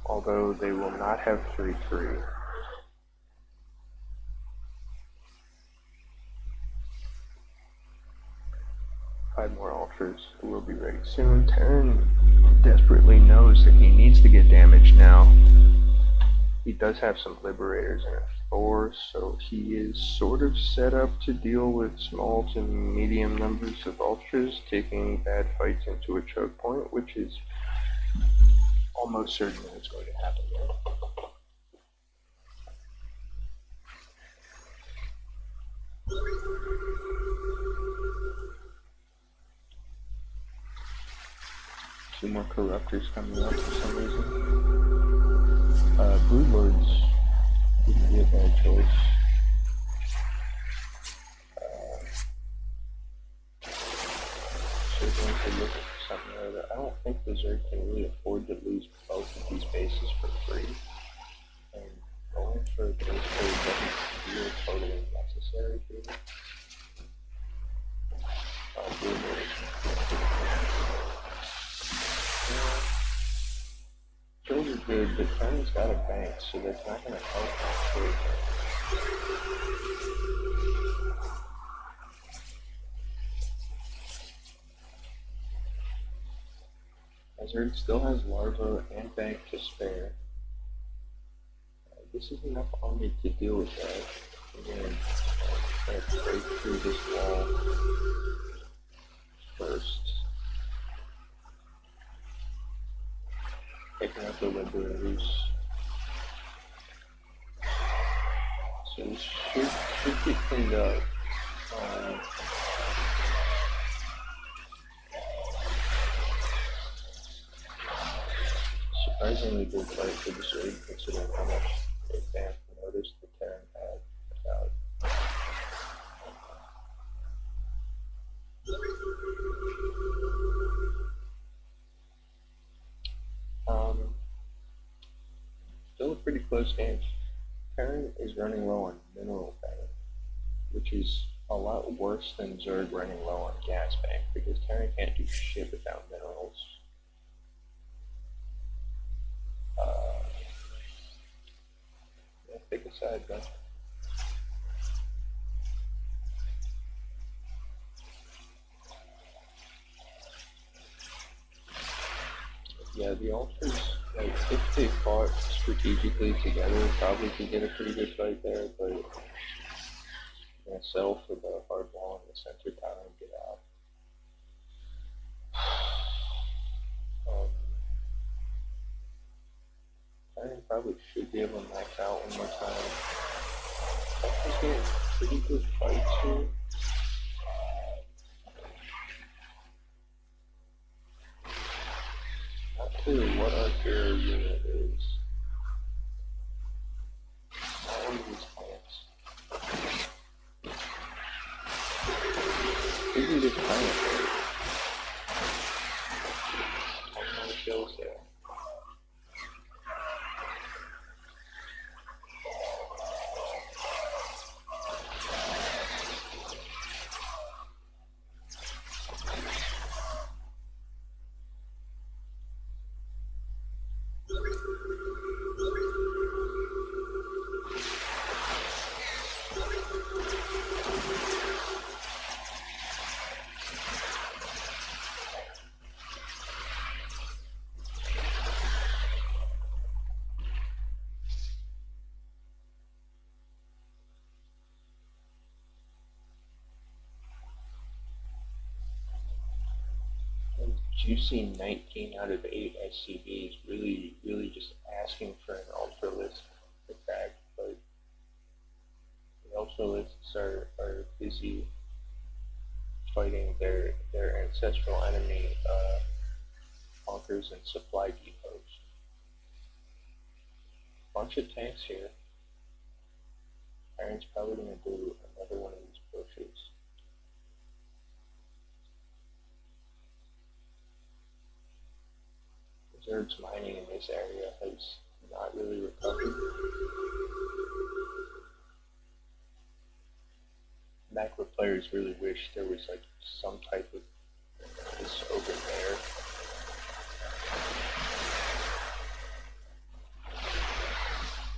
Although they will not have 3-3. Five more Ultras will be ready soon. Terran desperately knows that he needs to get damage now. He does have some Liberators in a force, so he is sort of set up to deal with small to medium numbers of Ultras, taking bad fights into a choke point, which is almost certain that it's going to happen. Two more Corruptors coming up for some reason. Brood Lords wouldn't be a bad choice. So going to look for something there. I don't think the Zerg can really afford to lose both of these bases for free. And going for a base trade doesn't feel totally necessary here. Brood Lords. The Terran's got a bank, so that's not going to help him. Azerd still has Larva and bank to spare. This is enough army to deal with that. Again, let's break through this wall first. Taking out the Liberators. So this should get cleaned up. Surprisingly good fight for the Zerg, considering how much advanced notice the Terran had about. Still a pretty close game. Terran is running low on mineral bank, which is a lot worse than Zerg running low on gas bank, because Terran can't do shit without minerals. Yeah, pick a side, bro. Yeah, the Ultras, like, if they fought strategically together, probably could get a pretty good fight there, but I'm gonna settle for the hard wall in the center tower and get out. I probably should be able to max out one more time. Ultras getting pretty good fights here. Not clear what our hero unit is. Not one of these plants. Maybe this plant. One more kills there. Juicy 19 out of 8 SCVs, really just asking for an Ultralisk attack, but the Ultralisks are busy fighting their ancestral enemy, bunkers and supply depots. Bunch of tanks here. Aaron's probably going to do another one of these bushes. Reserves mining in this area has not really recovered. Macro players really wish there was like some type of this open air.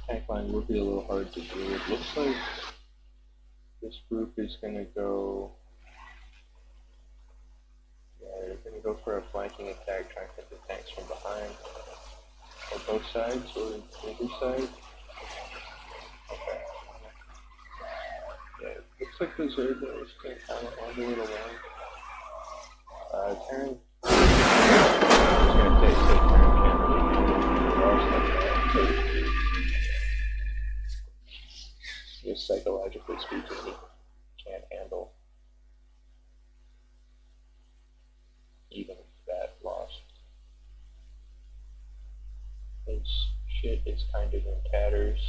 Tank line will be a little hard to do. It looks like this group is going to go. Yeah, they're going to go for a flanking attack, trying to hit the tanks from behind. Or both sides, or either side. Okay. Yeah, it looks like those air guys can kind of handle it alone. Terran. I was going to say Terran can't really handle it. Just psychologically speaking, he can't handle even that loss. His shit is kind of in tatters.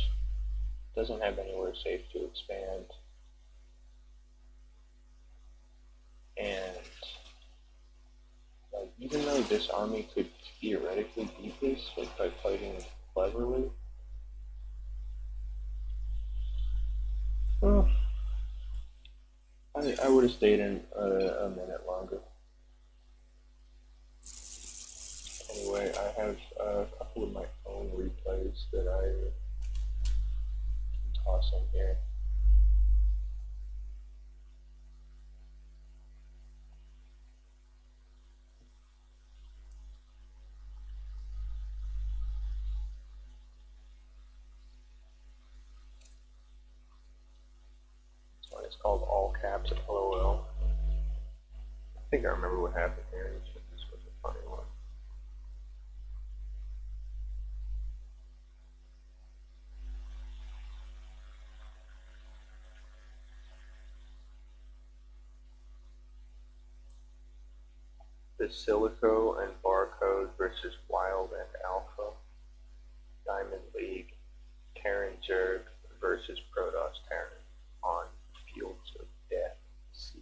Doesn't have anywhere safe to expand. And like, even though this army could theoretically beat this by fighting cleverly, well, I would have stayed in a minute longer. Anyway, I have a couple of my own replays that I can toss in here. This one is called All Caps LOL. I think I remember what happened here. This was a funny one. Basilico and Barcode versus Wild and Alpha. Diamond League. Terran Zerg versus Protoss Terran on Fields of Death C.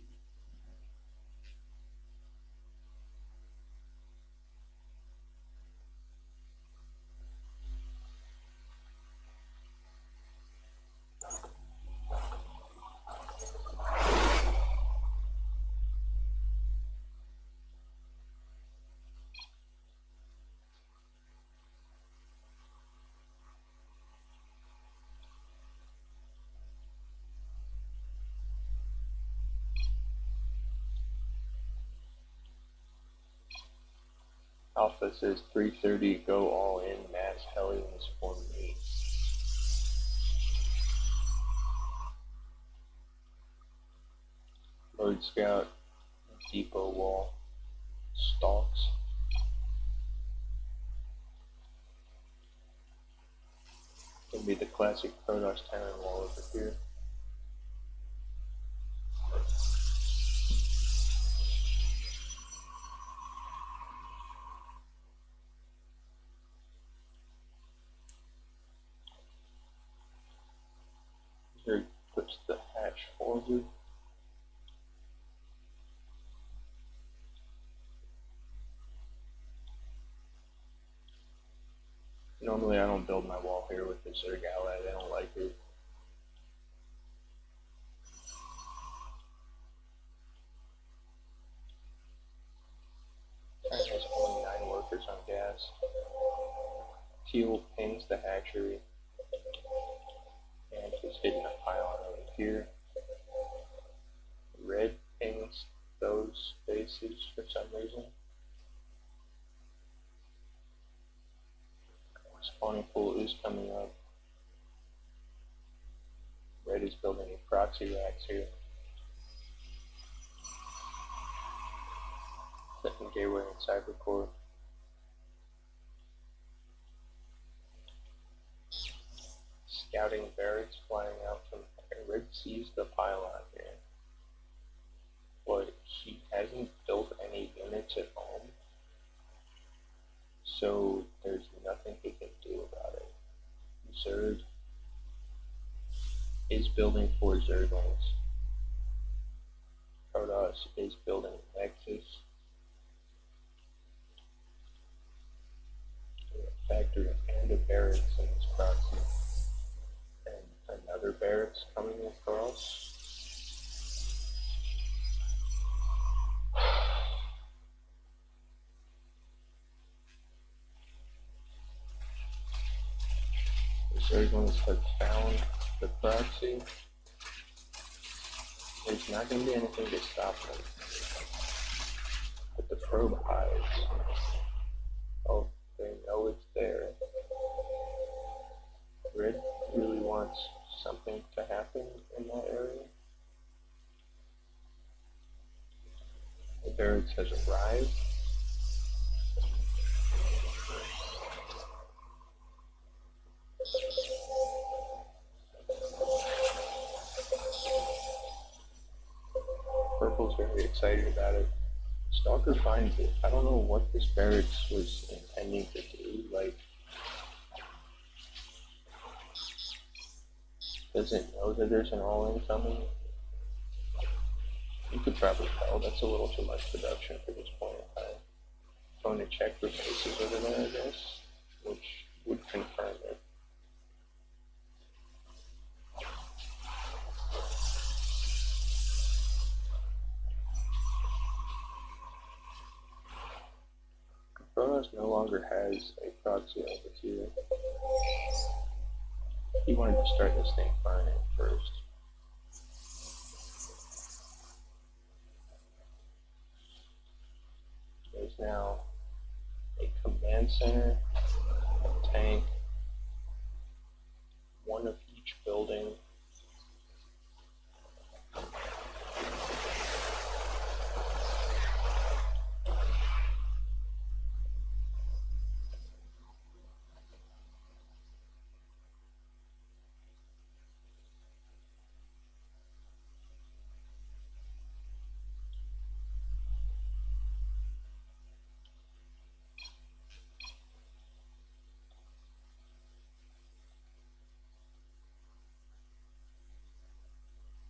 Alpha says 3:30, go all in, mass Hellions for me. Lord Scout, Depot Wall, Stalks. Gonna be the classic Protoss Terran wall over here. Here puts the hatch forward. Normally I don't build my wall here with the Zerg ally, they don't like it. Terran has only 9 workers on gas. Teal pings the hatchery and is hidden a pylon over here. Red pings those bases for some reason. Spawning pool is coming up. Red is building a proxy racks here. Second gateway and cybercore. Scouting barracks flying out from there. Red sees the pylon here. But he hasn't built any units at home. So there's nothing he can do about it. Zerg is building 4 Zerglings. Protoss is building a Nexus. A factory and a barracks in this proxy. And another barracks coming across. The Zerglings have found the proxy. There's not going to be anything to stop them. But the probe hides. Oh, they know it's there. Red really wants something to happen in that area. The barracks has arrived. Purple's very excited about it. Stalker finds it. I don't know what this barracks was intending to do. Like, does it know that there's an all-in coming? You could probably tell. That's a little too much production for this point in time. Going to check for bases over there, I guess, which would confirm it. Protoss no longer has a proxy over here. He wanted to start this thing burning first. There's now a command center, a tank, one of each building.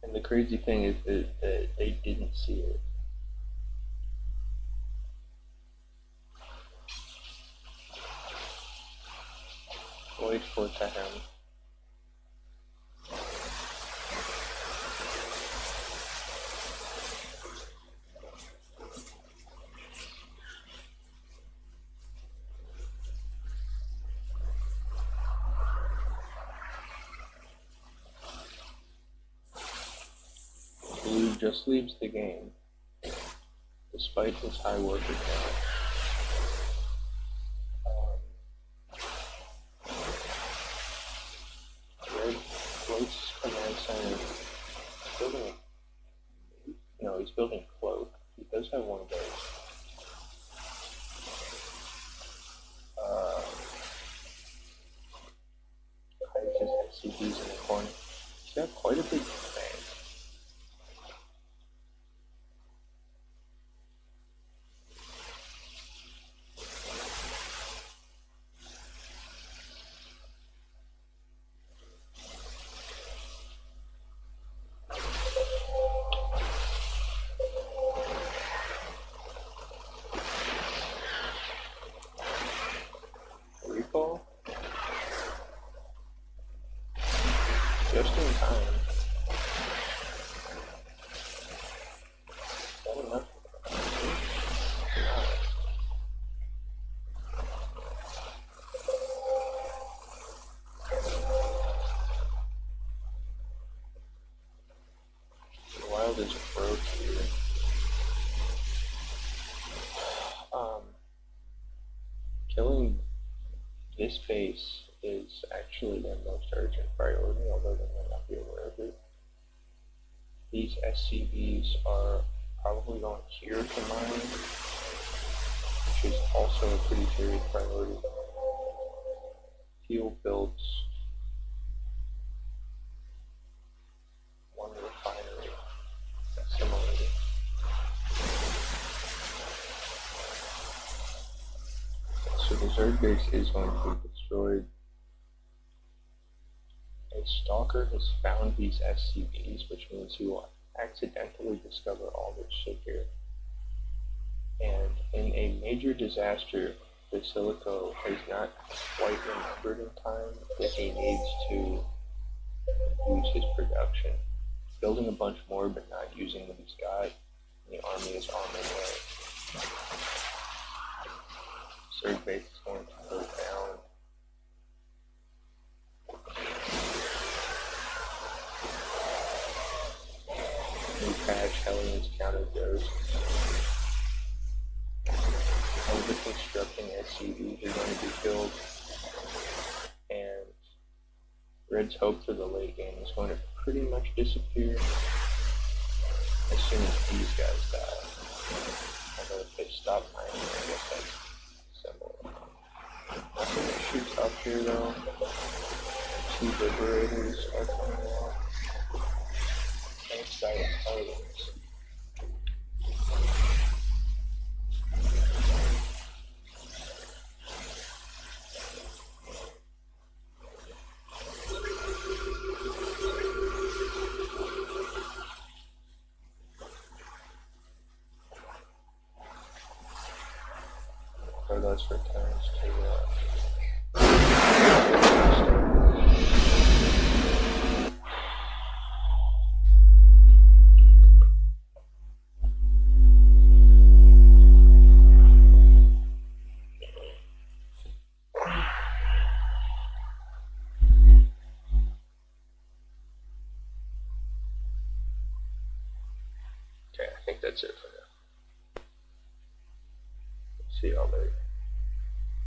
And the crazy thing is that they didn't see it. Wait for it to happen. Blue just leaves the game, despite his high worker count. Red floats command center. Building no, he's building cloak. He does have one of those. Hides his SCPs in the corner. He's got quite a big command. Recall? Just in time. Is that enough? The wild is broke here. Killing this base is actually their most urgent priority, although they may not be aware of it. These SCVs are probably going here to mine, which is also a pretty serious priority. Fuel builds one refinery, assimilated. So the Zerg base is going to be destroyed, A stalker has found these SCVs, which means he will accidentally discover all this shit here. And in a major disaster, Basilico has not quite remembered in time that he needs to use his production. Building a bunch more, but not using what he's got, and the army is on their way. Third base is going to go down. New patch, Hellions counter goes. Over-constructing SCVs are going to be killed. And Red's hope for the late game is going to pretty much disappear as soon as these guys die. Although if they stop mining, I guess that's similar. Nothing that shoots up here though. Two Liberators are coming out. Thanks by intelligence. Carlos returns to Okay, I think that's it for now. See y'all later.